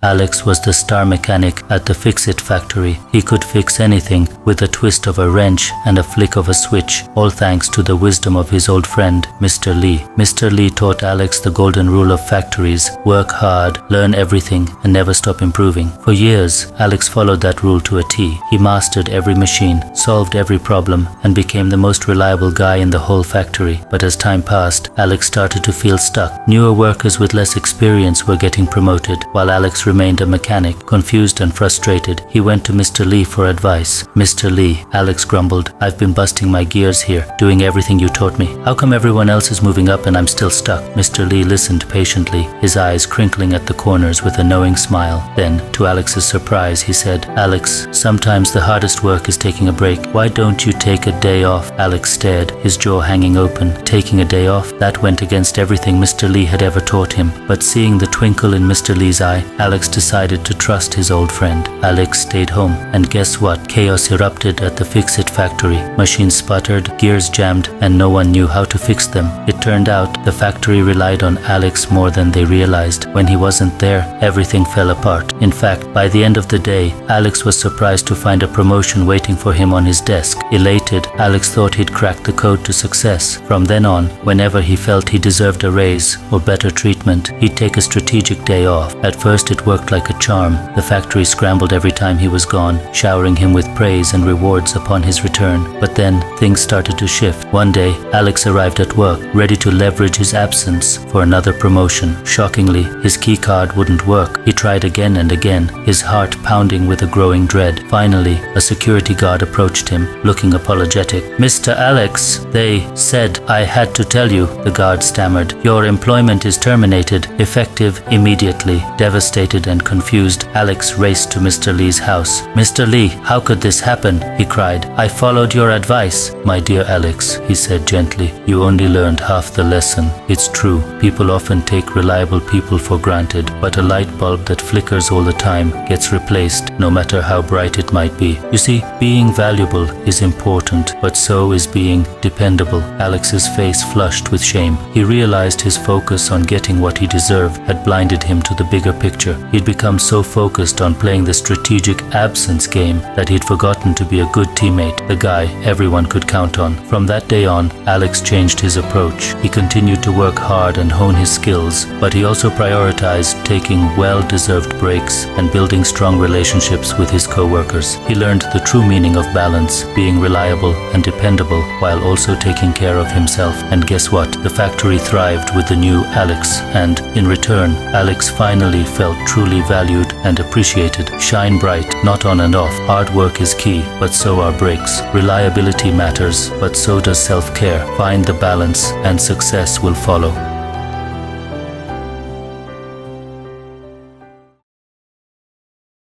Alex was the star mechanic at the Fix-It factory. He could fix anything with a twist of a wrench and a flick of a switch, all thanks to the wisdom of his old friend, Mr. Lee. Mr. Lee taught Alex the golden rule of factories: work hard, learn everything, and never stop improving. For years, Alex followed that rule to a T. He mastered every machine, solved every problem, and became the most reliable guy in the whole factory. But as time passed, Alex started to feel stuck. Newer workers with less experience were getting promoted, while Alex remained a mechanic. Confused and frustrated, he went to Mr. Lee for advice. "Mr. Lee," Alex grumbled, "I've been busting my gears here, doing everything you taught me. How come everyone else is moving up and I'm still stuck?" Mr. Lee listened patiently, his eyes crinkling at the corners with a knowing smile. Then, to Alex's surprise, he said, "Alex, sometimes the hardest work is taking a break. Why don't you take a day off?" Alex stared, his jaw hanging open. Taking a day off? That went against everything Mr. Lee had ever taught him. But seeing the twinkle in Mr. Lee's eye, Alex decided to trust his old friend. Alex stayed home, and guess what? Chaos erupted at the Fix-It factory. Machines sputtered, gears jammed, and no one knew how to fix them. It turned out the factory relied on Alex more than they realized. When he wasn't there, everything fell apart. In fact, by the end of the day, Alex was surprised to find a promotion waiting for him on his desk. Elated, Alex thought he'd cracked the code to success. From then on, whenever he felt he deserved a raise or better treatment, he'd take a strategic day off. At first, it worked like a charm. The factory scrambled every time he was gone, showering him with praise and rewards upon his return. But then, things started to shift. One day, Alex arrived at work, ready to leverage his absence for another promotion. Shockingly, his key card wouldn't work. He tried again and again, his heart pounding with a growing dread. Finally, a security guard approached him, looking apologetic. "Mr. Alex, they said I had to tell you," the guard stammered. "Your employment is terminated, effective immediately." Devastated and confused, Alex raced to Mr. Lee's house. "Mr. Lee, how could this happen?" he cried. "I followed your advice." "My dear Alex," he said gently, "you only learned half the lesson. It's true, people often take reliable people for granted, but a light bulb that flickers all the time gets replaced, no matter how bright it might be. You see, being valuable is important, but so is being dependable." Alex's face flushed with shame. He realized his focus on getting what he deserved had blinded him to the bigger picture. He'd become so focused on playing the strategic absence game that he'd forgotten to be a good teammate, the guy everyone could count on. From that day on, Alex changed his approach. He continued to work hard and hone his skills, but he also prioritized taking well-deserved breaks and building strong relationships with his co-workers. He learned the true meaning of balance, being reliable and dependable while also taking care of himself. And guess what? The factory thrived with the new Alex, and in return, Alex finally felt truly valued and appreciated. Shine bright, not on and off. Hard work is key, but so are breaks. Reliability matters, but so does self-care. Find the balance, and success will follow.